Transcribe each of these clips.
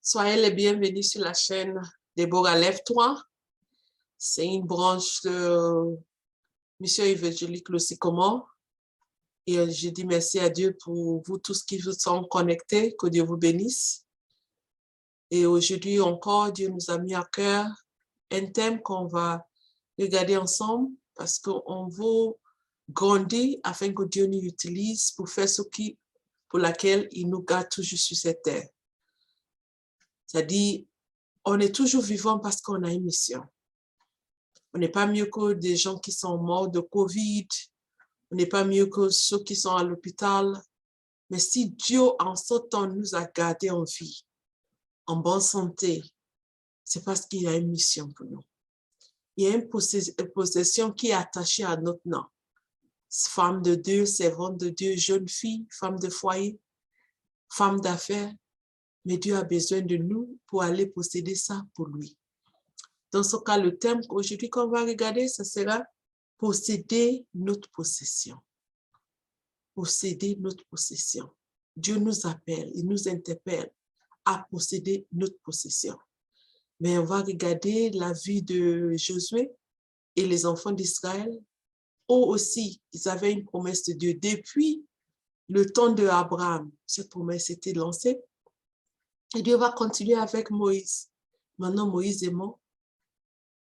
Soyez les bienvenus sur la chaîne Déborah Lève-toi. C'est une branche de Mission évangélique Le Sycomore. Et je dis merci à Dieu pour vous tous qui vous sont connectés. Que Dieu vous bénisse. Et aujourd'hui encore, Dieu nous a mis à cœur un thème qu'on va regarder ensemble parce qu'on veut grandir afin que Dieu nous utilise pour faire ce pour laquelle il nous garde toujours sur cette terre. C'est-à-dire, on est toujours vivant parce qu'on a une mission. On n'est pas mieux que des gens qui sont morts de Covid. On n'est pas mieux que ceux qui sont à l'hôpital. Mais si Dieu, en ce temps, nous a gardés en vie, en bonne santé, c'est parce qu'il y a une mission pour nous. Il y a une possession qui est attachée à notre nom. Femme de Dieu, servante de Dieu, jeune fille, femme de foyer, femme d'affaires. Mais Dieu a besoin de nous pour aller posséder ça pour lui. Dans ce cas, le thème aujourd'hui qu'on va regarder, ce sera posséder notre possession. Posséder notre possession. Dieu nous appelle, il nous interpelle à posséder notre possession. Mais on va regarder la vie de Josué et les enfants d'Israël. Eux aussi, ils avaient une promesse de Dieu. Depuis le temps d'Abraham, cette promesse était lancée. Et Dieu va continuer avec Moïse. Maintenant, Moïse est mort.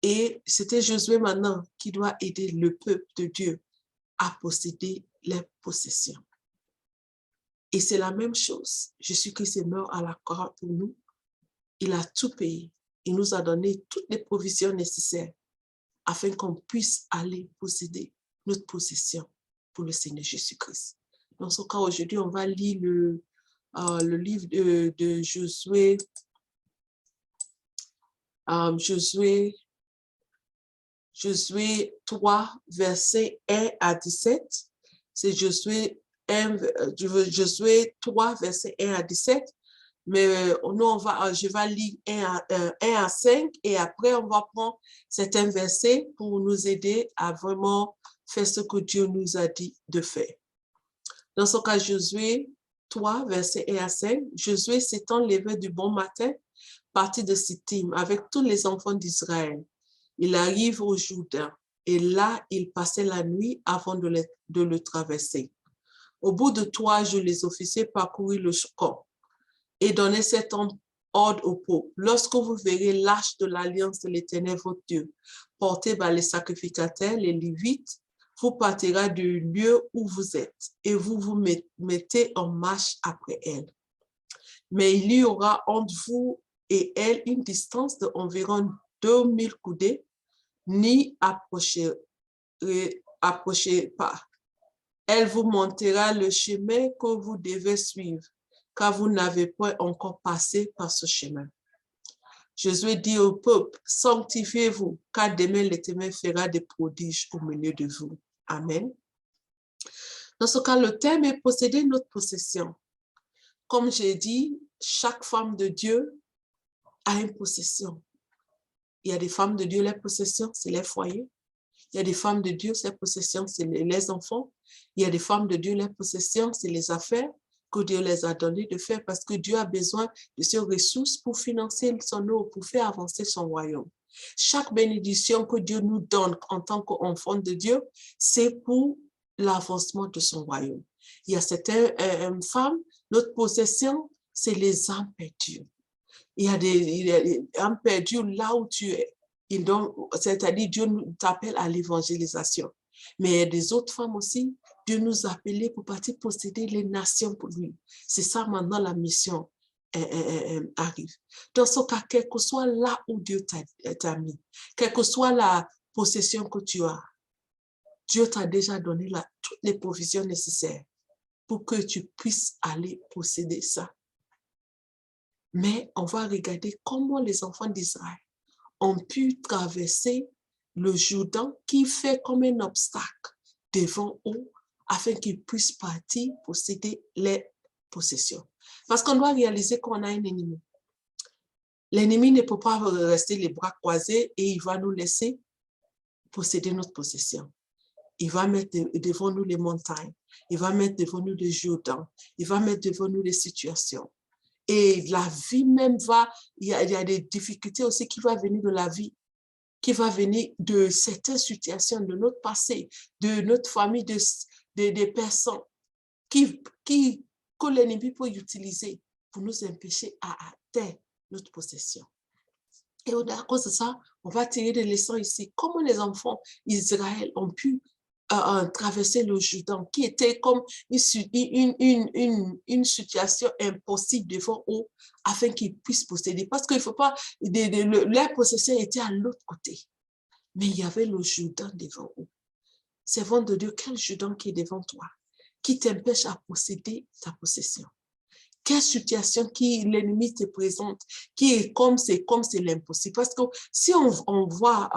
Et c'était Josué maintenant qui doit aider le peuple de Dieu à posséder les possessions. Et c'est la même chose. Jésus-Christ est mort à la croix pour nous. Il a tout payé. Il nous a donné toutes les provisions nécessaires afin qu'on puisse aller posséder notre possession pour le Seigneur Jésus-Christ. Dans ce cas, aujourd'hui, on va lire le livre de Josué. Josué 3, versets 1 à 17. C'est Josué 3, versets 1 à 17. Mais nous, je vais lire 1 à 5 et après, on va prendre certains versets pour nous aider à vraiment faire ce que Dieu nous a dit de faire. Dans ce cas, Josué 3, versets 1 à 5, Josué s'étant levé du bon matin, parti de Sittim avec tous les enfants d'Israël. Il arrive au Jourdain et là, il passait la nuit avant de le traverser. Au bout de 3 jours, les officiers parcoururent le camp et donnaient cet ordre au peuple. Lorsque vous verrez l'arche de l'alliance de l'Éternel, votre Dieu, portée par les sacrificateurs, les Lévites, vous partirez du lieu où vous êtes et vous vous mettez en marche après elle. Mais il y aura entre vous et elle une distance d'environ 2000 coudées, n'y approchez pas. Elle vous montrera le chemin que vous devez suivre, car vous n'avez pas encore passé par ce chemin. Josué dit au peuple, sanctifiez-vous, car demain l'Éternel fera des prodiges au milieu de vous. Amen. Dans ce cas, le thème est posséder notre possession. Comme j'ai dit, chaque femme de Dieu a une possession. Il y a des femmes de Dieu, les possessions, c'est les foyers. Il y a des femmes de Dieu, les possessions, c'est les enfants. Il y a des femmes de Dieu, les possessions, c'est les affaires que Dieu les a données de faire parce que Dieu a besoin de ces ressources pour financer son œuvre, pour faire avancer son royaume. Chaque bénédiction que Dieu nous donne en tant qu'enfant de Dieu, c'est pour l'avancement de son royaume. Il y a certaines femmes, notre possession, c'est les âmes perdues. Il y a des âmes perdues là où tu es. C'est-à-dire, Dieu t'appelle à l'évangélisation. Mais il y a des autres femmes aussi, Dieu nous a appelés pour partir posséder les nations pour lui. C'est ça maintenant la mission arrive. Dans ce cas, quel que soit là où Dieu t'a mis, quelle que soit la possession que tu as, Dieu t'a déjà donné toutes les provisions nécessaires pour que tu puisses aller posséder ça. Mais on va regarder comment les enfants d'Israël ont pu traverser le Jourdain qui fait comme un obstacle devant eux afin qu'ils puissent partir posséder les possessions. Parce qu'on doit réaliser qu'on a un ennemi. L'ennemi ne peut pas rester les bras croisés et il va nous laisser posséder notre possession. Il va mettre devant nous les montagnes. Il va mettre devant nous les Jourdains. Il va mettre devant nous les situations. Et la vie même il y a des difficultés aussi qui vont venir de la vie, qui va venir de certaines situations de notre passé, de notre famille, des personnes que l'ennemi peut utiliser pour nous empêcher à atteindre notre possession. Et à cause de ça, on va tirer des leçons ici. Comment les enfants d'Israël ont pu traverser le Jourdain, qui était comme une situation impossible devant eux, afin qu'ils puissent posséder. Parce qu'il ne faut pas, leur possession était à l'autre côté. Mais il y avait le Jourdain devant eux. Servant de Dieu, quel Jourdain qui est devant toi, qui t'empêche à posséder ta possession? Quelle situation qui l'ennemi te présente, qui est comme c'est l'impossible? Parce que si on voit,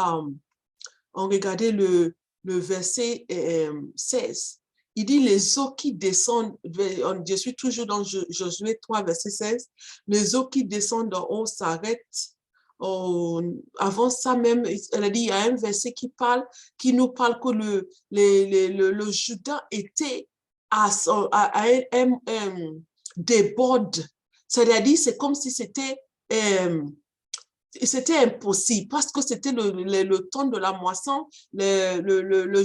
on regardait le verset 16, il dit les eaux qui descendent, je suis toujours dans Josué 3, verset 16, les eaux qui descendent d'en haut s'arrêtent. Avant ça même, elle a dit, il y a un verset qui nous parle que le Jourdain était à un déborde. C'est-à-dire, c'est comme si c'était impossible parce que c'était le temps de la moisson, le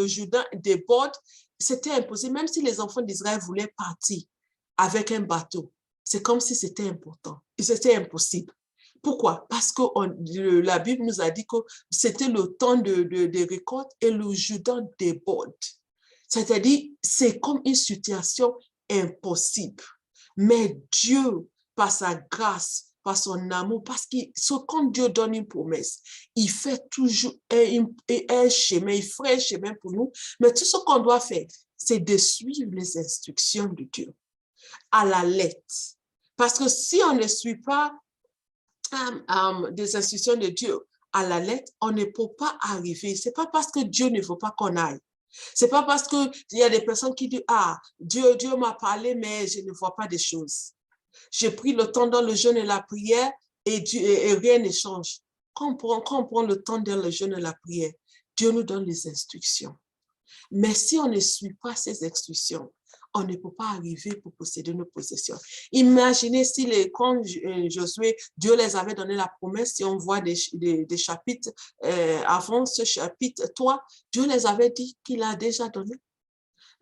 Jourdain déborde. C'était impossible, même si les enfants d'Israël voulaient partir avec un bateau. C'est comme si c'était important. C'était impossible. Pourquoi? Parce que la Bible nous a dit que c'était le temps de récolte et le Jourdain déborde. C'est-à-dire, c'est comme une situation impossible. Mais Dieu, par sa grâce, par son amour, parce que quand Dieu donne une promesse, il fait toujours un chemin, il ferait un chemin pour nous. Mais tout ce qu'on doit faire, c'est de suivre les instructions de Dieu à la lettre. Parce que si on ne suit pas des instructions de Dieu à la lettre, on ne peut pas arriver. Ce n'est pas parce que Dieu ne veut pas qu'on aille. Ce n'est pas parce qu'il y a des personnes qui disent, ah, Dieu m'a parlé, mais je ne vois pas des choses. J'ai pris le temps dans le jeûne et la prière et rien ne change. Quand on prend le temps dans le jeûne et la prière, Dieu nous donne les instructions. Mais si on ne suit pas ces instructions, on ne peut pas arriver pour posséder nos possessions. Imaginez si quand Josué, Dieu les avait donné la promesse, si on voit des chapitres avant ce chapitre 3, Dieu les avait dit qu'il a déjà donné.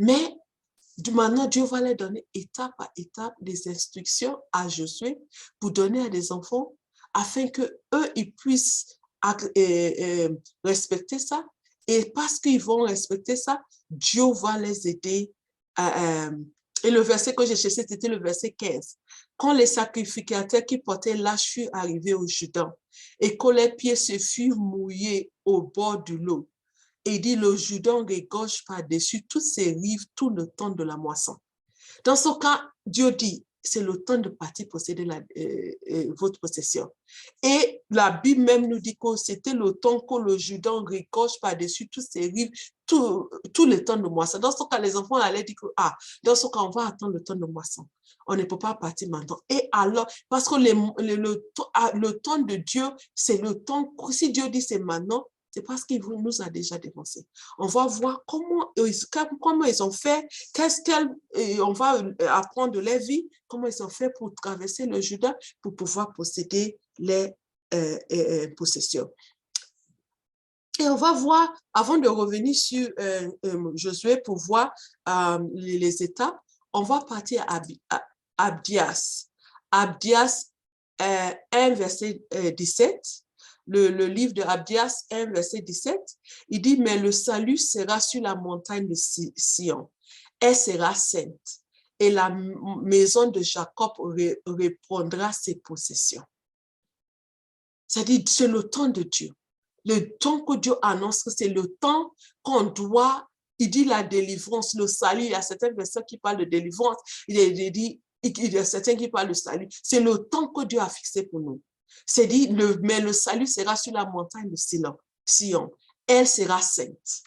Mais maintenant, Dieu va les donner étape par étape des instructions à Josué pour donner à des enfants afin qu'eux, ils puissent respecter ça. Et parce qu'ils vont respecter ça, Dieu va les aider. Et le verset que j'ai cherché, c'était le verset 15. Quand les sacrificateurs qui portaient l'âge furent arrivés au Jourdain et que les pieds se furent mouillés au bord de l'eau, et il dit, le Jourdain regorge par-dessus toutes ses rives tout le temps de la moisson. Dans ce cas, Dieu dit, c'est le temps de partir posséder votre possession. Et la Bible même nous dit que c'était le temps que le Jourdain regorge par-dessus toutes ses rives tout le temps de moisson. Dans ce cas, les enfants allaient dire que, dans ce cas, on va attendre le temps de moisson. On ne peut pas partir maintenant. Et alors, parce que le temps de Dieu, c'est le temps, si Dieu dit c'est maintenant, c'est parce qu'il nous a déjà dévancé. On va voir comment ils ont fait, on va apprendre de leur vie, comment ils ont fait pour traverser le Jourdain, pour pouvoir posséder les possessions. Et on va voir, avant de revenir sur Josué pour voir les étapes, on va partir à Abdias. Abdias 1, verset 17. Le livre de Abdias 1, verset 17, il dit, mais le salut sera sur la montagne de Sion. Elle sera sainte et la maison de Jacob reprendra ses possessions. C'est-à-dire, c'est le temps de Dieu. Le temps que Dieu annonce que c'est le temps qu'on doit, il dit la délivrance, le salut. Il y a certaines personnes qui parlent de délivrance, il y a certains qui parlent de salut. C'est le temps que Dieu a fixé pour nous. C'est dit, mais le salut sera sur la montagne de Sion. Elle sera sainte.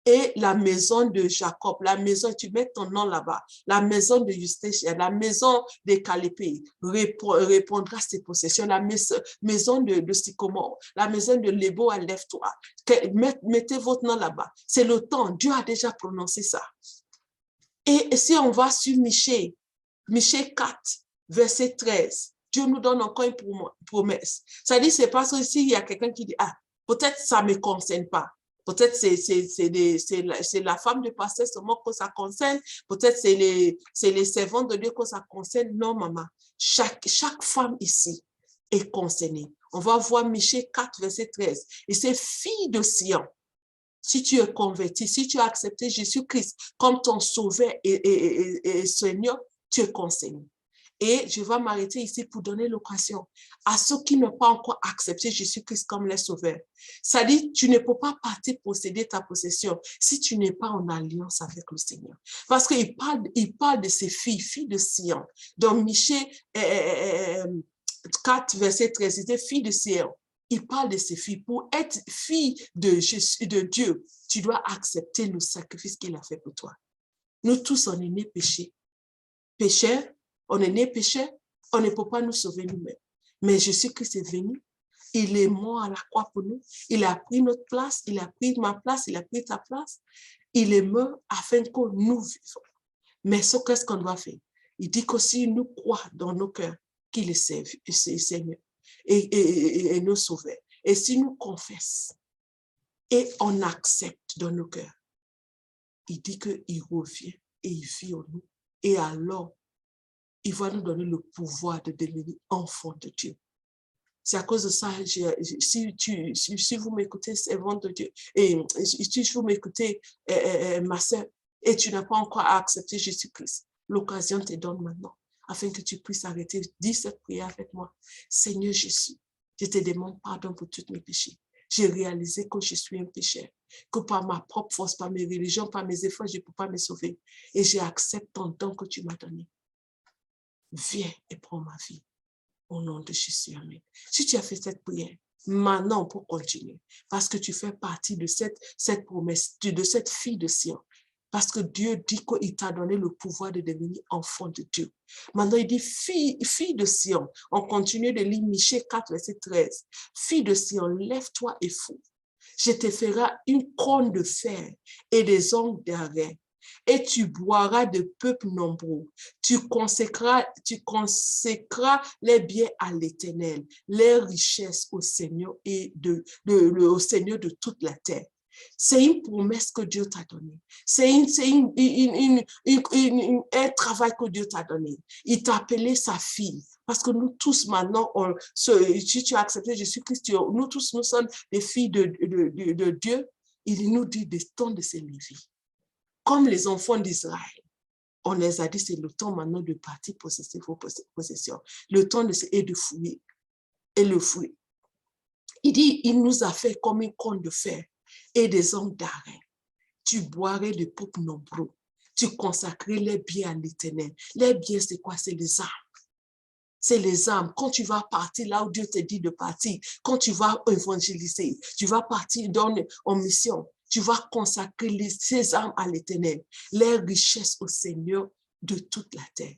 Et la maison de Jacob, la maison, tu mets ton nom là-bas, la maison de Justéchia, la maison de Calépé répondra ses possessions, la maison de Sycomore, la maison de Lébo, lève-toi. Mettez votre nom là-bas. C'est le temps, Dieu a déjà prononcé ça. Et si on va sur Michée Michée 4, verset 13. Dieu nous donne encore une promesse. Ça dit, c'est parce que s'il y a quelqu'un qui dit, ah, peut-être ça ne me concerne pas. Peut-être c'est la femme du pasteur seulement que ça concerne. Peut-être c'est les servantes de Dieu que ça concerne. Non, maman. Chaque femme ici est concernée. On va voir Michée 4, verset 13. Et c'est fille de Sion. Si tu es converti, si tu as accepté Jésus-Christ comme ton sauveur et Seigneur, tu es concerné. Et je vais m'arrêter ici pour donner l'occasion à ceux qui n'ont pas encore accepté Jésus-Christ comme leur sauveur. Ça dit, tu ne peux pas partir posséder ta possession si tu n'es pas en alliance avec le Seigneur. Parce qu'il parle de ces filles de Sion. Donc, Michée 4, verset 13, c'était fille de Sion. Il parle de ces filles. Pour être fille de Dieu, tu dois accepter le sacrifice qu'il a fait pour toi. Nous tous, on est nés péchés. Pécheurs, on est nés pécheurs, on ne peut pas nous sauver nous-mêmes. Mais Jésus-Christ est venu, il est mort à la croix pour nous, il a pris notre place, il a pris ma place, il a pris ta place. Il est mort afin que nous vivons. Mais qu'est-ce qu'on doit faire? Il dit que si nous croyons dans nos cœurs qu'il est Seigneur et nous sauveur, et si nous confessons et on accepte dans nos cœurs, il dit qu'il revient et il vit en nous. Et alors, il va nous donner le pouvoir de devenir enfant de Dieu. C'est à cause de ça, si vous m'écoutez, servante de Dieu, et si vous m'écoutez, ma soeur, et tu n'as pas encore accepté Jésus-Christ, l'occasion te donne maintenant, afin que tu puisses arrêter. Dis cette prière avec moi. Seigneur Jésus, je te demande pardon pour tous mes péchés. J'ai réalisé que je suis un pécheur, que par ma propre force, par mes religions, par mes efforts, je ne peux pas me sauver. Et j'accepte ton don que tu m'as donné. Viens et prends ma vie. Au nom de Jésus, amen. Si tu as fait cette prière, maintenant pour continuer, parce que tu fais partie de cette promesse, de cette fille de Sion, parce que Dieu dit qu'il t'a donné le pouvoir de devenir enfant de Dieu. Maintenant, il dit, fille de Sion, on continue de lire Michée 4, verset 13. Fille de Sion, lève-toi et fous. Je te ferai une couronne de fer et des ongles d'arrêt. Et tu boiras de peuples nombreux. Tu consécreras les biens à l'Éternel, les richesses au Seigneur et au Seigneur de toute la terre. C'est une promesse que Dieu t'a donnée. C'est un travail que Dieu t'a donné. Il t'a appelé sa fille. Parce que nous tous maintenant, si tu as accepté Jésus-Christ, nous tous, nous sommes des filles de Dieu. Il nous dit de temps de se lever. Comme les enfants d'Israël, on les a dit, c'est le temps maintenant de partir posséder vos possessions. Le temps de fouiller et le fouiller. Il dit, il nous a fait comme une corne de fer et des ongles d'arrêt. Tu boirais de peuples nombreux. Tu consacrerais les biens à l'Éternel. Les biens, c'est quoi? C'est les âmes. C'est les âmes. Quand tu vas partir là où Dieu te dit de partir, quand tu vas évangéliser, tu vas partir en mission, tu vas consacrer ces âmes à l'Éternel, les richesses au Seigneur de toute la terre.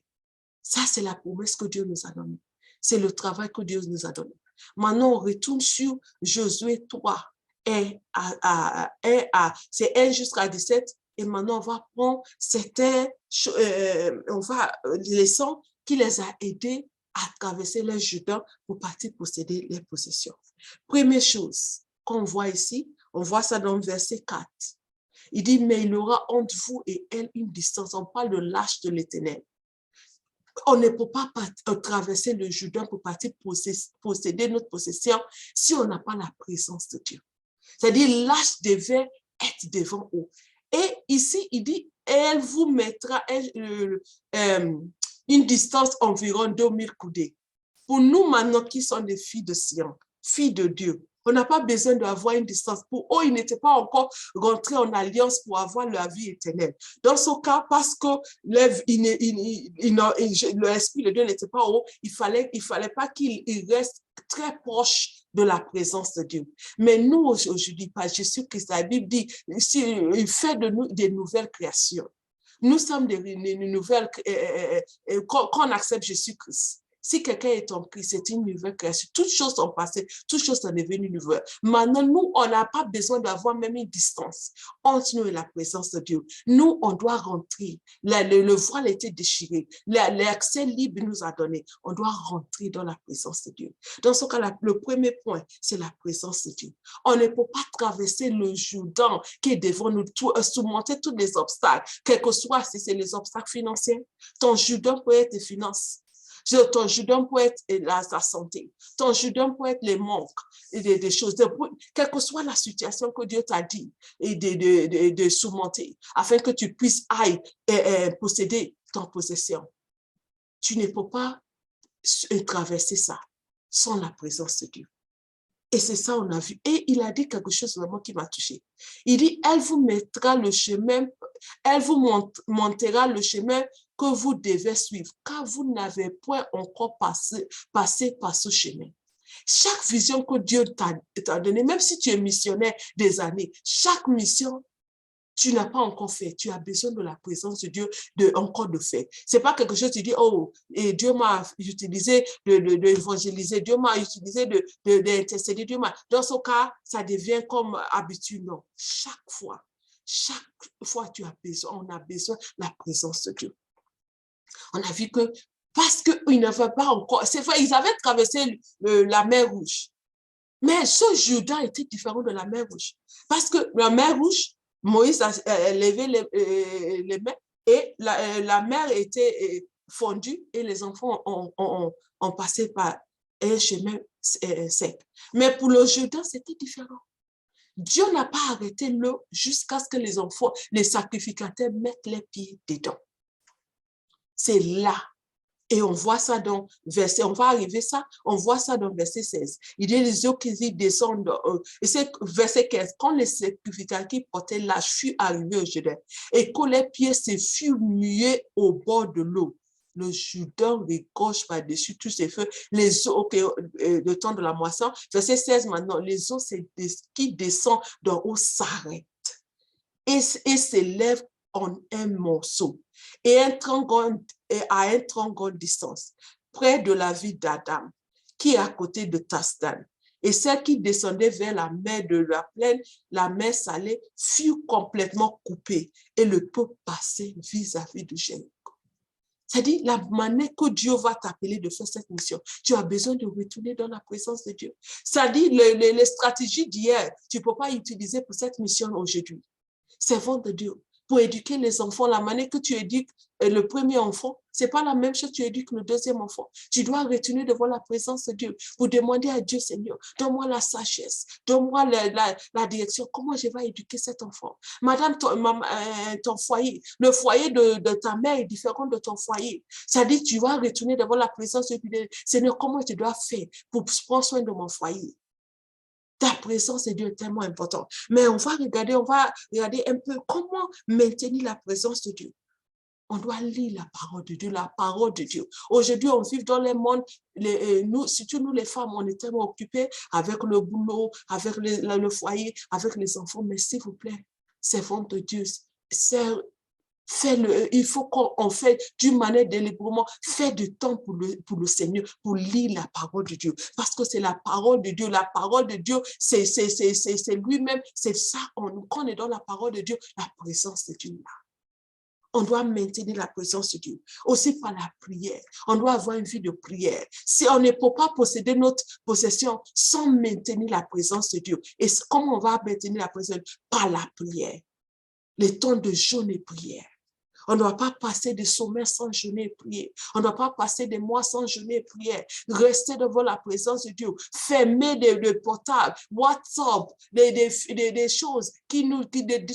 Ça, c'est la promesse que Dieu nous a donnée. C'est le travail que Dieu nous a donné. Maintenant, on retourne sur Josué 3, c'est 1 jusqu'à 17. Et maintenant, on va prendre les sons qui les a aidés à traverser le Jourdain pour partir posséder les possessions. Première chose qu'on voit ici, on voit ça dans le verset 4. Il dit, mais il aura entre vous et elle une distance. On parle de l'âge de l'Éternel. On ne peut pas traverser le Jourdain pour partir posséder notre possession si on n'a pas la présence de Dieu. C'est-à-dire, l'âge devait être devant eux. Et ici, il dit, elle vous mettra une distance environ 2000 coudées. Pour nous maintenant qui sommes des filles de Sion, filles de Dieu, on n'a pas besoin d'avoir une distance. Pour eux, ils n'étaient pas encore rentrés en alliance pour avoir la vie éternelle. Dans ce cas, parce que l'Esprit de Dieu n'était pas haut, il fallait pas qu'il reste très proche de la présence de Dieu. Mais nous, aujourd'hui, par Jésus-Christ, la Bible dit, il fait de nous des nouvelles créations. Nous sommes des nouvelles, quand on accepte Jésus-Christ. Si quelqu'un est en Christ, c'est une nouvelle création. Toutes choses sont passées, toutes choses sont devenues nouvelles. Maintenant, nous, on n'a pas besoin d'avoir même une distance entre nous et la présence de Dieu. Nous, on doit rentrer. Le voile a été déchiré. L'accès libre nous a donné. On doit rentrer dans la présence de Dieu. Dans ce cas, le premier point, c'est la présence de Dieu. On ne peut pas traverser le Jourdain qui est devant nous, surmonter tous les obstacles, quel que soit si c'est les obstacles financiers. Ton Jourdain peut être tes finances. Ton Jourdain peut être la santé. Ton Jourdain peut être les manques et des choses. Quelle que soit la situation que Dieu t'a dit et de surmonter, afin que tu puisses aller posséder ton possession. Tu ne peux pas traverser ça sans la présence de Dieu. Et c'est ça, on a vu. Et il a dit quelque chose vraiment qui m'a touchée. Il dit, elle vous mettra le chemin, elle vous montrera le chemin que vous devez suivre, car vous n'avez point encore passé par ce chemin. Chaque vision que Dieu t'a donnée, même si tu es missionnaire des années, chaque mission, tu n'as pas encore fait. Tu as besoin de la présence de Dieu encore de faire. C'est pas quelque chose, tu dis, oh, et Dieu m'a utilisé d'évangéliser, Dieu m'a utilisé d'intercéder, Dans ce cas, ça devient comme habitude. Non. Chaque fois, tu as besoin, on a besoin de la présence de Dieu. On a vu que, parce qu'ils n'avaient pas encore, c'est vrai, ils avaient traversé la mer Rouge. Mais ce Jourdain était différent de la mer Rouge. Parce que la mer Rouge, Moïse a levé les mains et la mer était fondue et les enfants ont passé par un chemin sec. Mais pour le Jourdain, c'était différent. Dieu n'a pas arrêté l'eau jusqu'à ce que les enfants, les sacrificateurs mettent les pieds dedans. C'est là. Et on voit ça dans verset, on voit ça dans verset 16. Il dit les eaux qui descendent, et c'est verset 15, quand les sacrificateurs qui portaient l'âge furent arrivés au Jourdain, et que les pieds se furent mués au bord de l'eau, le Jourdain regorge par-dessus tous ses feux, les eaux, le temps de la moisson, verset 16 maintenant, les eaux qui descendent d'en haut s'arrêtent et s'élèvent en un morceau et à un très grande distance, près de la ville d'Adam, qui est à côté de Tasdan. Et celle qui descendait vers la mer de la plaine, la mer salée, fut complètement coupée et le peuple passait vis-à-vis de Jéricho. C'est-à-dire, la manière que Dieu va t'appeler de faire cette mission, tu as besoin de retourner dans la présence de Dieu. C'est-à-dire, les stratégies d'hier, tu ne peux pas utiliser pour cette mission aujourd'hui. Servant de Dieu. Pour éduquer les enfants, la manière que tu éduques le premier enfant, ce n'est pas la même chose que tu éduques le deuxième enfant. Tu dois retourner devant la présence de Dieu pour demander à Dieu, Seigneur, donne-moi la sagesse, donne-moi la direction, comment je vais éduquer cet enfant. Madame, ton foyer, le foyer de ta mère est différent de ton foyer. C'est-à-dire, tu vas retourner devant la présence de Dieu, Seigneur, comment je dois faire pour prendre soin de mon foyer. Ta présence de Dieu est tellement importante. Mais on va regarder un peu comment maintenir la présence de Dieu. On doit lire la parole de Dieu, la parole de Dieu. Aujourd'hui, on vit dans les mondes, surtout nous les femmes, on est tellement occupés avec le boulot, avec le foyer, avec les enfants. Mais s'il vous plaît, servants de Dieu, il faut qu'on fait d'une manière délibérément, fait du temps pour le Seigneur, pour lire la parole de Dieu. Parce que c'est la parole de Dieu. La parole de Dieu, c'est lui-même. C'est ça, quand on est dans la parole de Dieu, la présence de Dieu là. On doit maintenir la présence de Dieu. Aussi par la prière. On doit avoir une vie de prière. Si on ne peut pas posséder notre possession sans maintenir la présence de Dieu. Et comment on va maintenir la présence? Par la prière. Les temps de jeûne et prière. On ne doit pas passer des sommets sans jeûner et prier. On ne doit pas passer des mois sans jeûner et prier. Rester devant la présence de Dieu. Fermer le portable, WhatsApp, des choses,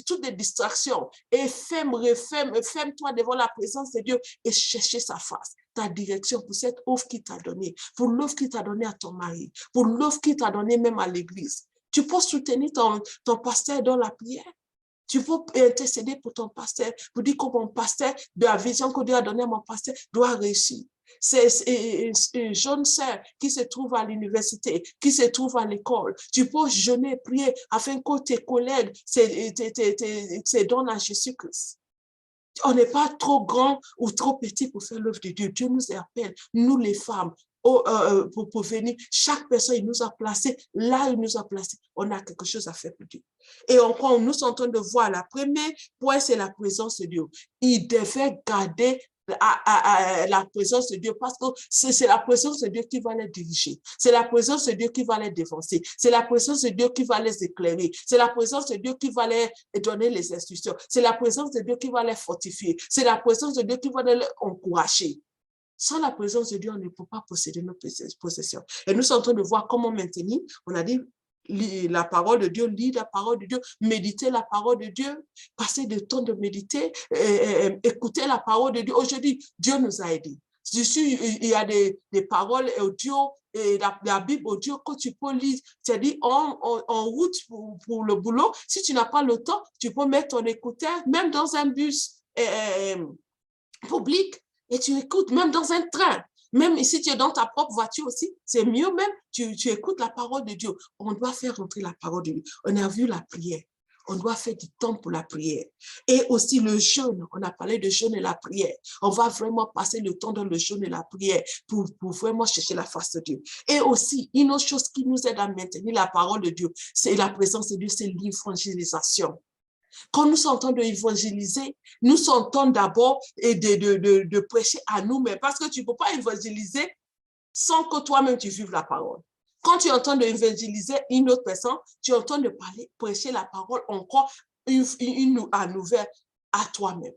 toutes les distractions. Et ferme-toi devant la présence de Dieu et chercher sa face, ta direction pour cette offre qu'il t'a donnée, pour l'offre qu'il t'a donnée à ton mari, pour l'offre qu'il t'a donnée même à l'église. Tu peux soutenir ton pasteur dans la prière. Tu peux intercéder pour ton pasteur, pour dire que mon pasteur, de la vision que Dieu a donnée à mon pasteur, doit réussir. C'est une jeune sœur qui se trouve à l'université, qui se trouve à l'école. Tu peux jeûner, prier afin que tes collègues se donnent à Jésus-Christ. On n'est pas trop grand ou trop petit pour faire l'œuvre de Dieu. Dieu nous appelle, nous les femmes, pour venir. Chaque personne, il nous a placés là où il nous a placés. On a quelque chose à faire pour Dieu. Et encore, nous sommes en train de voir, la première point, c'est la présence de Dieu. Il devait garder la présence de Dieu parce que c'est la présence de Dieu qui va les diriger. C'est la présence de Dieu qui va les défoncer. C'est la présence de Dieu qui va les éclairer. C'est la présence de Dieu qui va les donner les instructions. C'est la présence de Dieu qui va les fortifier. C'est la présence de Dieu qui va les encourager. Sans la présence de Dieu, on ne peut pas posséder nos possessions. Et nous sommes en train de voir comment maintenir. On a dit la parole de Dieu, lire la parole de Dieu, méditer la parole de Dieu, passer du temps de méditer, écouter la parole de Dieu. Aujourd'hui, Dieu nous a aidés. Il y a des paroles audio et la Bible audio que tu peux lire, c'est-à-dire en route pour le boulot. Si tu n'as pas le temps, tu peux mettre ton écouteur, même dans un bus public, et tu écoutes, même dans un train. Même si tu es dans ta propre voiture aussi, c'est mieux même, tu écoutes la parole de Dieu. On doit faire rentrer la parole de Dieu. On a vu la prière. On doit faire du temps pour la prière. Et aussi le jeûne. On a parlé de jeûne et la prière. On va vraiment passer le temps dans le jeûne et la prière pour vraiment chercher la face de Dieu. Et aussi, une autre chose qui nous aide à maintenir la parole de Dieu, c'est la présence de Dieu, c'est l'évangélisation. Quand nous sommes en train d'évangéliser, nous sommes en train d'abord de prêcher à nous-mêmes. Parce que tu ne peux pas évangéliser sans que toi-même tu vives la parole. Quand tu es en train d'évangéliser une autre personne, tu es en train de prêcher la parole encore à nouvelle à toi-même.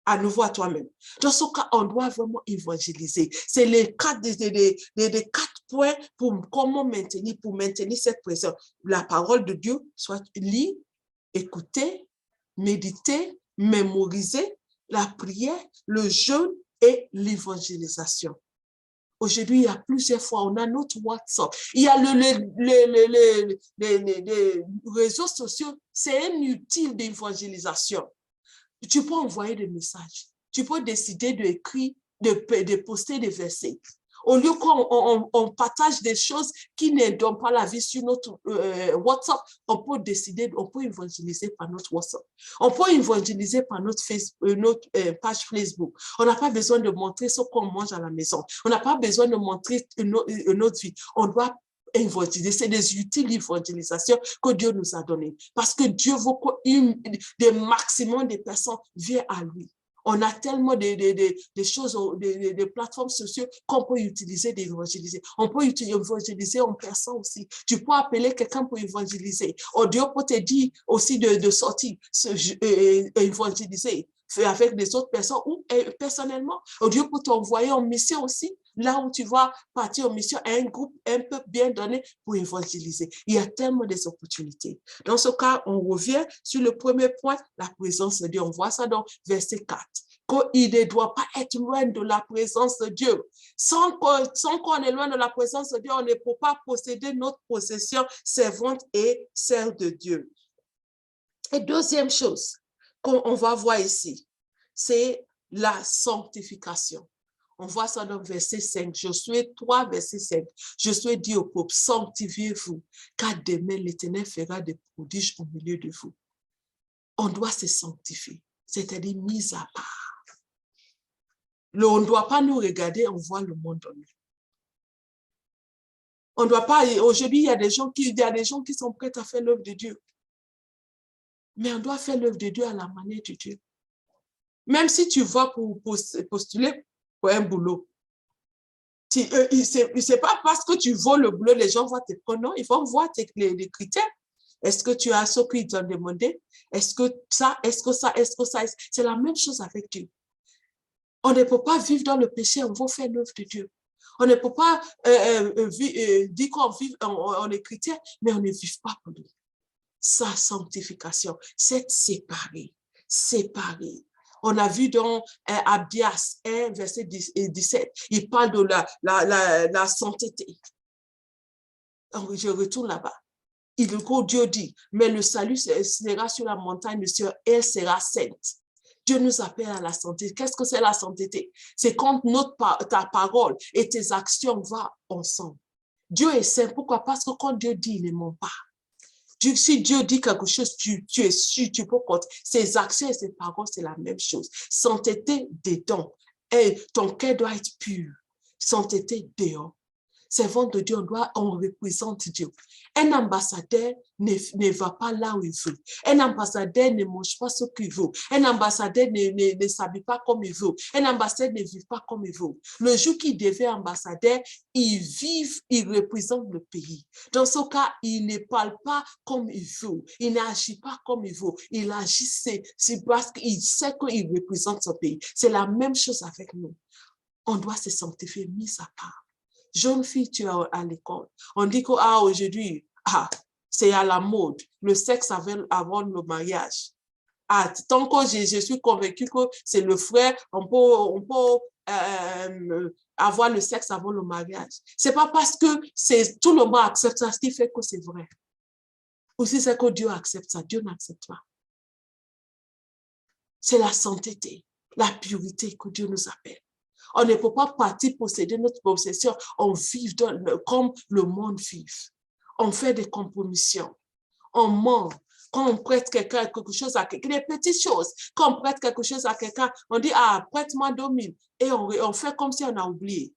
À nouveau à toi-même. Dans ce cas, on doit vraiment évangéliser. C'est les quatre points pour comment maintenir cette présence. La parole de Dieu soit lue, écouter, méditer, mémoriser, la prière, le jeûne et l'évangélisation. Aujourd'hui, il y a plusieurs fois, on a notre WhatsApp. Il y a les réseaux sociaux, c'est un outil d'évangélisation. Tu peux envoyer des messages. Tu peux décider d'écrire, de poster des versets. Au lieu qu'on partage des choses qui ne donnent pas la vie sur notre WhatsApp, on peut décider, on peut évangéliser par notre WhatsApp. On peut évangéliser par notre page Facebook. On n'a pas besoin de montrer ce qu'on mange à la maison. On n'a pas besoin de montrer notre vie. On doit évangéliser. C'est des outils d'évangélisation que Dieu nous a donnés. Parce que Dieu veut que le maximum de personnes viennent à lui. On a tellement de choses, des plateformes sociales qu'on peut utiliser d'évangéliser. On peut évangéliser en personne aussi. Tu peux appeler quelqu'un pour évangéliser. Dieu peut te dire aussi de sortir, évangéliser avec des autres personnes ou personnellement. Dieu peut t'envoyer en mission aussi, là où tu vas partir en mission à un groupe un peu bien donné pour évangéliser. Il y a tellement des opportunités. Dans ce cas, on revient sur le premier point, la présence de Dieu. On voit ça dans verset 4. Qu'il ne doit pas être loin de la présence de Dieu. Sans qu'on est loin de la présence de Dieu, on ne peut pas posséder notre possession servante et celle de Dieu. Et deuxième chose qu'on va voir ici, c'est la sanctification. On voit ça dans verset 5, Josué 3, verset 5. Josué dit au peuple, sanctifiez-vous, car demain l'Éternel fera des prodiges au milieu de vous. On doit se sanctifier, c'est-à-dire mise à part. On ne doit pas nous regarder, on voit le monde en nous. On ne doit pas, aujourd'hui, il y a des gens qui sont prêts à faire l'œuvre de Dieu. Mais on doit faire l'œuvre de Dieu à la manière de Dieu. Même si tu vas pour postuler pour un boulot, c'est pas parce que tu vaux le boulot, les gens vont te prendre, non, ils vont voir les critères. Est-ce que tu as ce qu'ils t'ont demandé? Est-ce que ça? C'est la même chose avec Dieu. On ne peut pas vivre dans le péché, on va faire l'œuvre de Dieu. On ne peut pas dire qu'on est chrétien, mais on ne vit pas pour lui. Sa sanctification, c'est séparé. On a vu dans Abdias 1, verset 17, il parle de la sainteté. Je retourne là-bas. Dieu dit, mais le salut sera sur la montagne de Sion, elle sera sainte. Dieu nous appelle à la sainteté. Qu'est-ce que c'est la sainteté? C'est quand ta parole et tes actions vont ensemble. Dieu est saint. Pourquoi? Parce que quand Dieu dit, il ne ment pas. Si Dieu dit quelque chose, tu es sûr, tu peux compter. Ses actions et ses paroles, c'est la même chose. Sainteté dedans. Et ton cœur doit être pur. Sainteté dehors. servants de Dieu, on représente Dieu. Un ambassadeur ne va pas là où il veut. Un ambassadeur ne mange pas ce qu'il veut. Un ambassadeur ne s'habille pas comme il veut. Un ambassadeur ne vit pas comme il veut. Le jour qu'il devient ambassadeur, il vit, il représente le pays. Dans ce cas, il ne parle pas comme il veut. Il n'agit pas comme il veut. Il agit, c'est parce qu'il sait qu'il représente son pays. C'est la même chose avec nous. On doit se sanctifier, mis à part. Jeune fille, tu es à l'école. On dit qu'aujourd'hui, c'est à la mode. Le sexe avant le mariage. Tant que je suis convaincue que c'est le frère, on peut avoir le sexe avant le mariage. C'est pas parce que tout le monde accepte ça, ce qui fait que c'est vrai. Aussi, c'est que Dieu accepte ça. Dieu n'accepte pas. C'est la sainteté, la pureté que Dieu nous appelle. On ne peut pas partir posséder notre possession. On vit comme le monde vit. On fait des compromissions. On ment. Quand on prête quelque chose à quelqu'un, des petites choses. Quand on prête quelque chose à quelqu'un, on dit, prête-moi 2000. Et on fait comme si on a oublié.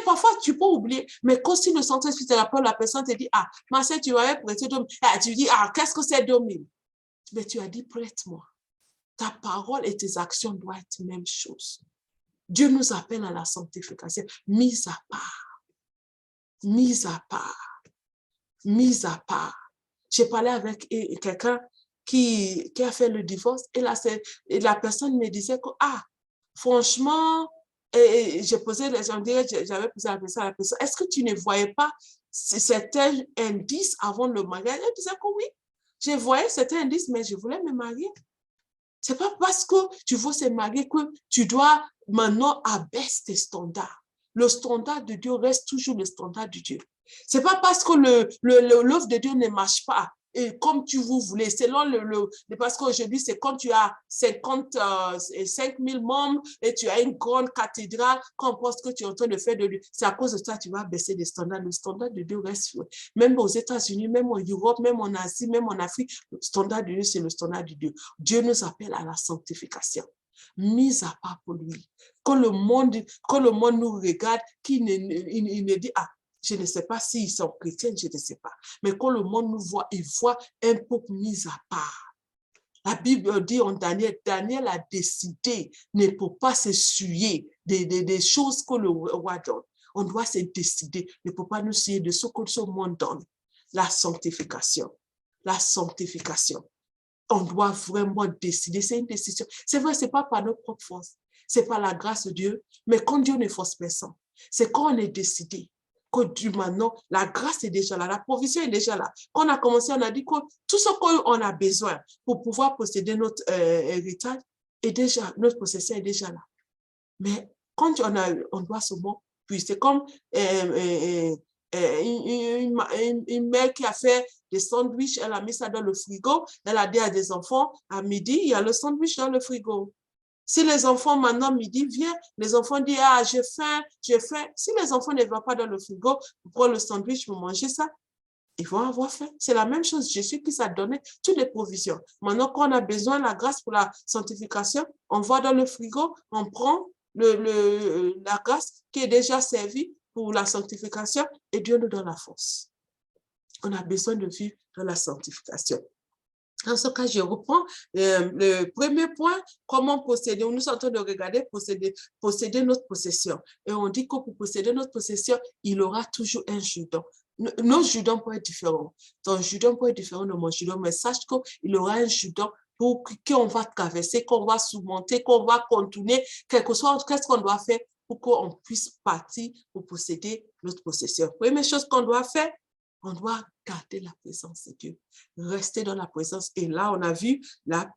Parfois, tu peux oublier, mais quand si le Saint-Esprit te rappelle, la personne te dit, ma soeur, tu m'avais prêté 2000. Tu dis, qu'est-ce que c'est 2000? Mais tu as dit, prête-moi. Ta parole et tes actions doivent être la même chose. Dieu nous appelle à la sanctification, mise à part. Mise à part. Mise à part. J'ai parlé avec quelqu'un qui a fait le divorce et la personne me disait que, franchement, j'avais posé la question à la personne, est-ce que tu ne voyais pas certains indices avant le mariage? Elle disait que oui, je voyais certains indices, mais je voulais me marier. C'est pas parce que tu veux se marier que tu dois maintenant abaisser tes standards. Le standard de Dieu reste toujours le standard de Dieu. C'est pas parce que l'œuvre de Dieu ne marche pas et comme tu voulez. Selon parce qu'aujourd'hui, c'est quand tu as 55 000 membres et tu as une grande cathédrale, qu'on pense que tu es en train de faire de lui. C'est à cause de ça que tu vas baisser les standards. Le standard de Dieu reste, même aux États-Unis, même en Europe, même en Asie, même en Afrique, le standard de Dieu, c'est le standard de Dieu. Dieu nous appelle à la sanctification, mise à part pour lui. Quand le monde nous regarde, il ne dit, je ne sais pas s'ils sont chrétiens, je ne sais pas. Mais quand le monde nous voit, il voit un peuple mis à part. La Bible dit en Daniel, Daniel a décidé, ne peut pas se souiller des choses que le roi donne. On doit se décider, ne peut pas nous souiller de ce que ce monde donne. La sanctification. La sanctification. On doit vraiment décider, c'est une décision. C'est vrai, ce n'est pas par notre propre force, c'est par la grâce de Dieu, mais quand Dieu ne force personne, c'est quand on est décidé. Maintenant, la grâce est déjà là, la provision est déjà là. Quand on a commencé, on a dit que tout ce qu'on a besoin pour pouvoir posséder notre héritage, notre possession est déjà là. Mais quand on doit seulement, puis c'est comme une mère qui a fait des sandwichs, elle a mis ça dans le frigo, elle a dit à des enfants, à midi, il y a le sandwich dans le frigo. Si les enfants, maintenant, midi, viennent, les enfants disent, j'ai faim. Si les enfants ne vont pas dans le frigo pour prendre le sandwich, pour manger ça, ils vont avoir faim. C'est la même chose. Jésus qui s'est donné toutes les provisions. Maintenant, quand on a besoin de la grâce pour la sanctification, on va dans le frigo, on prend la grâce qui est déjà servie pour la sanctification et Dieu nous donne la force. On a besoin de vivre dans la sanctification. En ce cas, je reprends le premier point, comment posséder. Nous sommes en train de regarder posséder notre possession. Et on dit que pour posséder notre possession, il aura toujours un judon. Nos judons peuvent être différents. Ton judon peut être différent de mon judon, mais sache qu'il aura un judon pour qu'on va traverser, qu'on va surmonter, qu'on va contourner, quelque chose, qu'est-ce qu'on doit faire pour qu'on puisse partir pour posséder notre possession. Première chose qu'on doit faire, on doit garder la présence de Dieu, rester dans la présence. Et là, on a vu la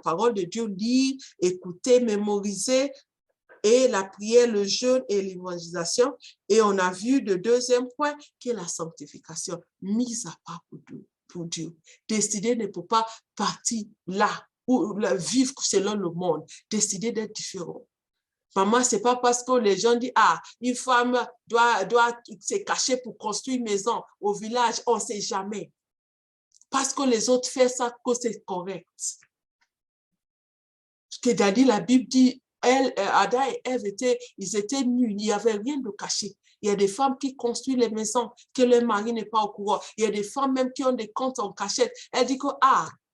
parole de Dieu, lire, écouter, mémoriser, et la prière, le jeûne et l'évangélisation. Et on a vu le deuxième point, qui est la sanctification, mise à part pour Dieu. Décider ne peut pas partir là, ou vivre selon le monde. Décider d'être différent. Maman, ce n'est pas parce que les gens disent, une femme doit se cacher pour construire une maison au village, on ne sait jamais. Parce que les autres font ça, que c'est correct. C'est-à-dire, la Bible dit, Adam et Ève ils étaient nus, il n'y avait rien de caché. Il y a des femmes qui construisent les maisons, que leur mari n'est pas au courant. Il y a des femmes même qui ont des comptes en cachette. Elle dit que,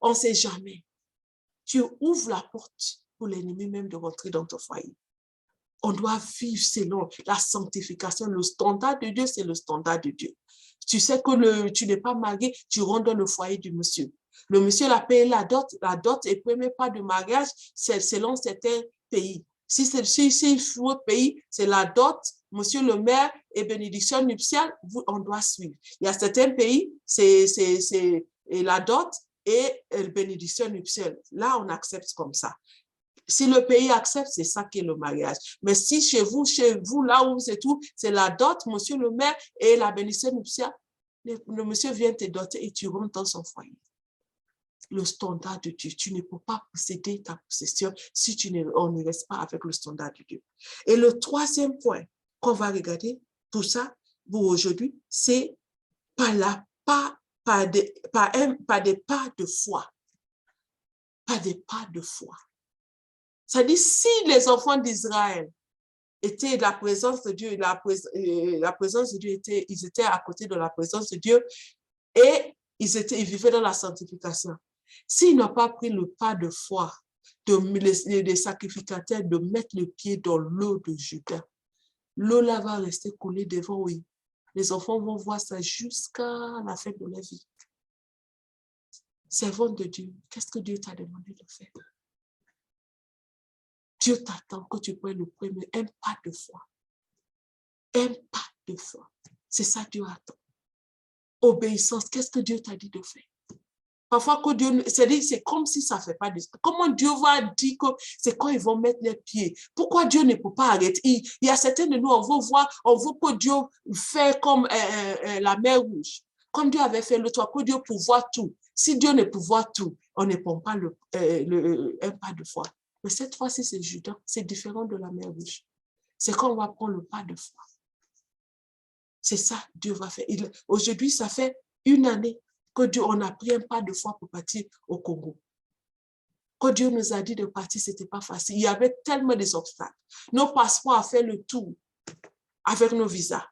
on ne sait jamais. Tu ouvres la porte pour l'ennemi même de rentrer dans ton foyer. On doit vivre selon la sanctification. Le standard de Dieu, c'est le standard de Dieu. Tu sais que tu n'es pas marié, tu rentres dans le foyer du monsieur. Le monsieur a payé la dot et premier pas de mariage, c'est selon certains pays. Si c'est votre pays, c'est la dot, monsieur le maire et bénédiction nuptiale, on doit suivre. Il y a certains pays, c'est la dot et bénédiction nuptiale. Là, on accepte comme ça. Si le pays accepte, c'est ça qui est le mariage. Mais si chez vous, là où c'est tout, c'est la dot, monsieur le maire et la bénédiction nuptiale, le monsieur vient te doter et tu rentres dans son foyer. Le standard de Dieu, tu ne peux pas posséder ta possession si on ne reste pas avec le standard de Dieu. Et le troisième point qu'on va regarder pour ça, pour aujourd'hui, c'est pas des pas de foi. Pas des pas de foi. Ça dit, si les enfants d'Israël étaient la présence de Dieu, la présence de Dieu ils étaient à côté de la présence de Dieu et ils vivaient dans la sanctification. S'ils n'ont pas pris le pas de foi, les sacrificateurs, de mettre le pied dans l'eau de Juda, l'eau là va rester coulée devant eux. Les enfants vont voir ça jusqu'à la fin de leur vie. Servant de Dieu, qu'est-ce que Dieu t'a demandé de faire? Dieu t'attend que tu prennes le premier, un pas de foi. Un pas de foi. C'est ça Dieu attend. Obéissance, qu'est-ce que Dieu t'a dit de faire? Parfois, que Dieu, c'est comme si ça ne fait pas de... Comment Dieu va dire que c'est quand ils vont mettre les pieds? Pourquoi Dieu ne peut pas arrêter? Il y a certains de nous, on veut que Dieu fait comme la mer rouge. Comme Dieu avait fait le toit, que Dieu pouvoir tout. Si Dieu ne pouvoir tout, on ne prend pas un pas de foi. Mais cette fois-ci, c'est Judas. C'est différent de la mer rouge. C'est quand on va prendre le pas de foi. C'est ça Dieu va faire. Aujourd'hui, ça fait 1 année que Dieu, on a pris un pas de foi pour partir au Congo. Quand Dieu nous a dit de partir, ce n'était pas facile. Il y avait tellement d'obstacles. Nos passeports ont fait le tour avec nos visas.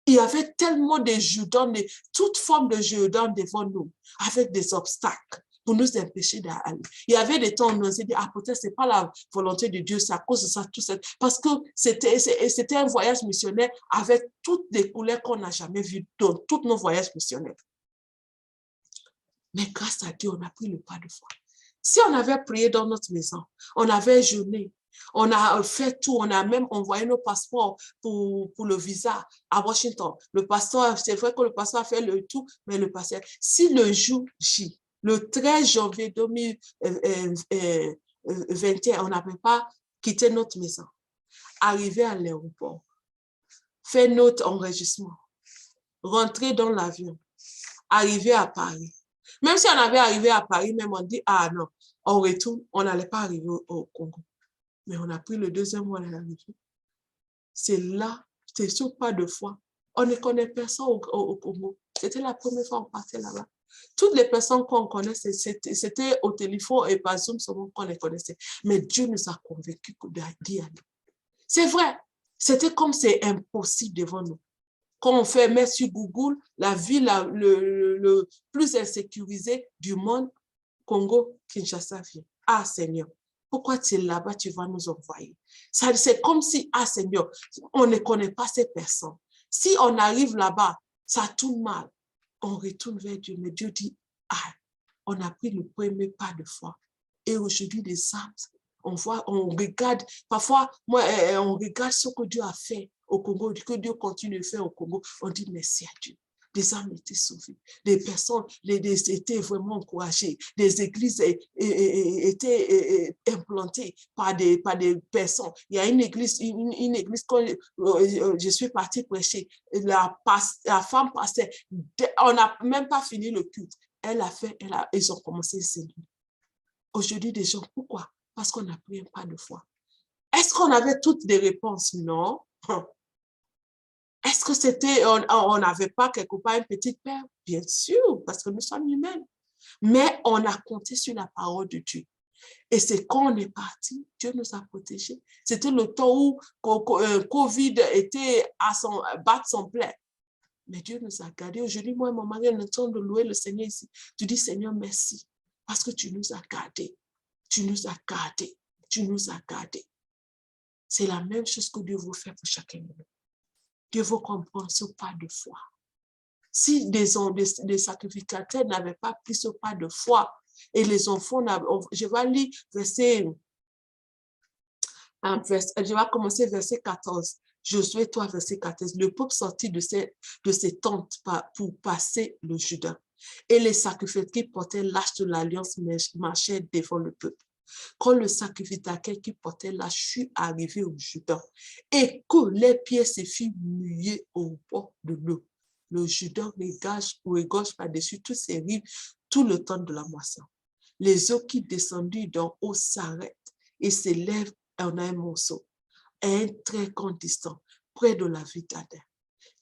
Il y avait tellement de Judans, toute forme de Judans devant nous, avec des obstacles pour nous empêcher d'aller. Il y avait des temps où on s'est dit, peut-être ce n'est pas la volonté de Dieu, c'est à cause de ça, tout ça. Parce que c'était un voyage missionnaire avec toutes les couleurs qu'on n'a jamais vues dans tous nos voyages missionnaires. Mais grâce à Dieu, on a pris le pas de foi. Si on avait prié dans notre maison, on avait jeûné, on a fait tout, on a même envoyé nos passeports pour le visa à Washington. Le pasteur, c'est vrai que le pasteur a fait le tout, mais le pasteur, si le jour J, le 13 janvier 2021, on n'avait pas quitté notre maison, arrivé à l'aéroport, fait notre enregistrement, rentrer dans l'avion, arriver à Paris. Même si on avait arrivé à Paris, même on dit, non, on retourne, on n'allait pas arriver au Congo. Mais on a pris le deuxième mois à l'arrivée. C'est là, c'est sur pas de foi. On ne connaît personne au Congo. C'était la première fois qu'on partait là-bas. Toutes les personnes qu'on connaît, c'était au téléphone et par Zoom seulement qu'on les connaissait. Mais Dieu nous a convaincus d'y aller. C'est vrai, c'était comme c'est impossible devant nous. Quand on fait mettre sur Google la ville le plus insécurisée du monde, Congo, Kinshasa vient. Seigneur, pourquoi tu es là-bas, tu vas nous envoyer? C'est comme si, Seigneur, on ne connaît pas ces personnes. Si on arrive là-bas, ça tourne mal. On retourne vers Dieu, mais Dieu dit, on a pris le premier pas de foi. Et aujourd'hui, des âmes, on regarde, parfois, on regarde ce que Dieu a fait au Congo, que Dieu continue de faire au Congo, on dit merci à Dieu. Des âmes étaient sauvées, des personnes étaient vraiment encouragées, des églises étaient implantées par des personnes. Il y a une église quand je suis partie prêcher, la femme passait, on n'a même pas fini le culte. Ils ont commencé à s'élever. Aujourd'hui, des gens, pourquoi? Parce qu'on a pris un pas de foi. Est-ce qu'on avait toutes les réponses? Non. Est-ce que on n'avait pas quelque part une petite peur? Bien sûr, parce que nous sommes humains. Mais on a compté sur la parole de Dieu. Et c'est quand on est parti, Dieu nous a protégés. C'était le temps où Covid était à battre son plein. Mais Dieu nous a gardés. Aujourd'hui, moi et mon mari, on est en train de louer le Seigneur ici. Tu dis, Seigneur, merci. Parce que tu nous as gardés. Tu nous as gardés. Tu nous as gardés. C'est la même chose que Dieu veut faire pour chacun de nous. Dieu veut qu'on prenne ce pas de foi. Si des sacrificateurs n'avaient pas pris ce pas de foi, et les enfants, je vais lire je vais commencer verset 14. Josué 3, verset 14. Le peuple sortit de ses tentes pour passer le Jourdain. Et les sacrificateurs qui portaient l'arche de l'alliance marchaient devant le peuple. Quand le sacrificateur qui portait l'arche fut arrivé au Jourdain et que les pieds se furent mouillés au bord de l'eau, le Jourdain regorge par-dessus toutes ses rives tout le temps de la moisson. Les eaux qui descendaient d'en haut s'arrêtent et s'élèvent en un morceau, à un très grand distance, près de la ville d'Aden,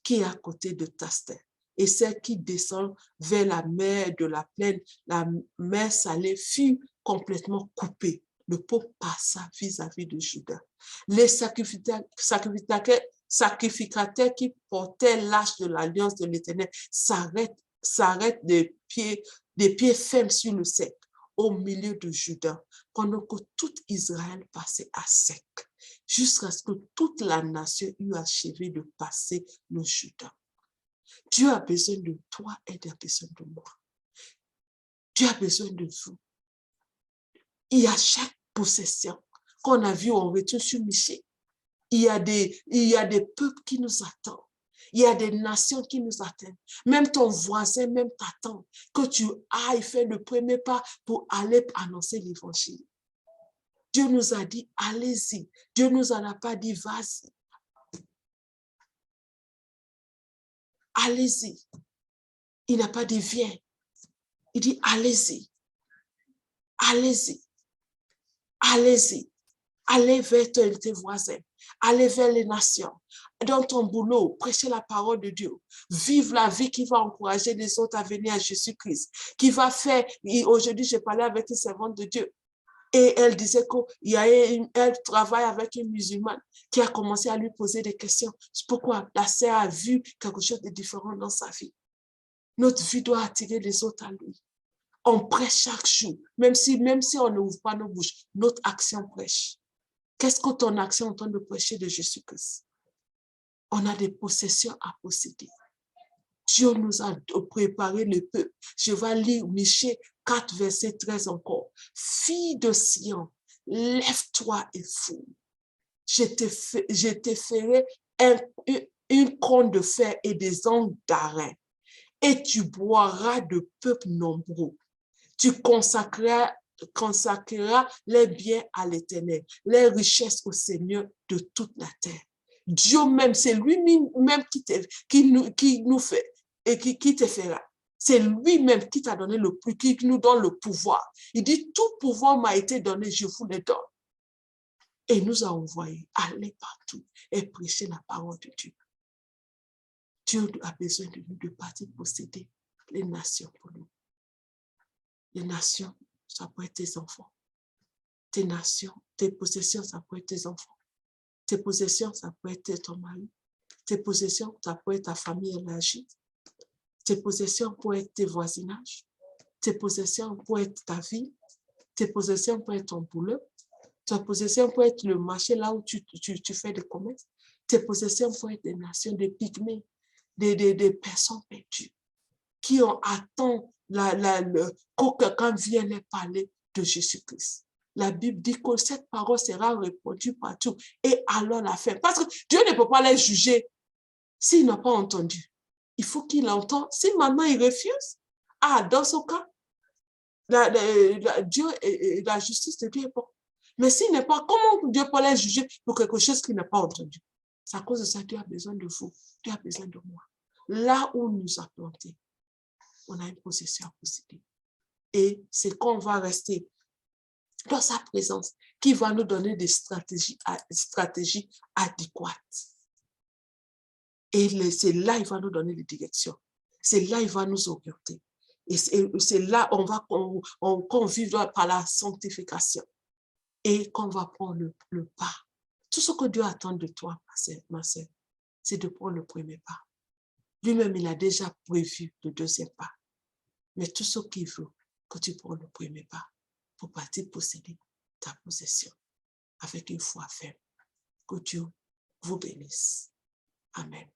qui est à côté de Taster. Et celle qui descend vers la mer de la plaine, la mer salée, fut complètement coupée. Le peuple passa vis-à-vis de Juda. Les sacrificateurs qui portaient l'arche de l'alliance de l'Éternel s'arrêtent des pieds fermes sur le sec, au milieu de Juda, pendant que tout Israël passait à sec, jusqu'à ce que toute la nation eût achevé de passer le Jourdain. Dieu a besoin de toi et Dieu a besoin de moi. Dieu a besoin de vous. Il y a chaque possession qu'on a vu, on retourne sur Michel. Il y a des peuples qui nous attendent. Il y a des nations qui nous attendent. Même ton voisin, même t'attend que tu ailles faire le premier pas pour aller annoncer l'évangile. Dieu nous a dit, allez-y. Dieu nous en a pas dit, vas-y. Allez-y. Il n'a pas dit, viens. Il dit, allez-y. Allez-y. Allez-y. Allez vers tes voisins. Allez vers les nations. Dans ton boulot, prêchez la parole de Dieu. Vive la vie qui va encourager les autres à venir à Jésus-Christ. Qui va faire, aujourd'hui, j'ai parlé avec une servante de Dieu. Et elle disait qu'elle travaille avec une musulmane qui a commencé à lui poser des questions. C'est pourquoi la sœur a vu quelque chose de différent dans sa vie. Notre vie doit attirer les autres à lui. On prêche chaque jour, même si on ne ouvre pas nos bouches, notre action prêche. Qu'est-ce que ton action est en train de prêcher de Jésus-Christ? On a des possessions à posséder. Dieu nous a préparé le peuple. Je vais lire Michée 4, verset 13 encore. Fille de Sion, lève-toi et fouille. Je te ferai une couronne de fer et des ongles d'airain, et tu boiras de peuples nombreux. Tu consacreras les biens à l'Éternel, les richesses au Seigneur de toute la terre. Dieu même, c'est lui-même qui nous fait et qui te fera. C'est lui-même qui t'a donné qui nous donne le pouvoir. Il dit, tout pouvoir m'a été donné, je vous le donne. Et il nous a envoyés, aller partout et prêcher la parole de Dieu. Dieu a besoin de nous de partir posséder les nations pour nous. Les nations, ça peut être tes enfants. Tes nations, tes possessions, ça peut être tes enfants. Tes possessions, ça peut être ton mari. Tes possessions, ça peut être ta famille élargie. Tes possessions peuvent être tes voisinages. Tes possessions peuvent être ta vie. Tes possessions peuvent être ton boulot. Tes possessions peuvent être le marché là où tu fais des commerces. Tes possessions peuvent être des nations, des pygmées, des personnes perdues qui attendent que quelqu'un vienne les parler de Jésus-Christ. La Bible dit que cette parole sera répandue partout et alors la fin. Parce que Dieu ne peut pas les juger s'il n'a pas entendu. Il faut qu'il entende. Si maintenant il refuse, dans ce cas, Dieu et la justice de Dieu est bon. Mais s'il n'est pas, comment Dieu peut les juger pour quelque chose qu'il n'a pas entendu? C'est à cause de ça que Dieu a besoin de vous. Dieu a besoin de moi. Là où il nous a plantés, on a une possession à posséder. Et c'est quand on va rester dans sa présence qui va nous donner des stratégies adéquates. Et c'est là qu'il va nous donner des directions. C'est là qu'il va nous orienter. Et c'est là qu'on vivra par la sanctification et qu'on va prendre le pas. Tout ce que Dieu attend de toi, ma sœur, c'est de prendre le premier pas. Lui-même, il a déjà prévu le deuxième pas. Mais tout ce qu'il veut, que tu prends le premier pas pour partir posséder ta possession avec une foi ferme. Que Dieu vous bénisse. Amen.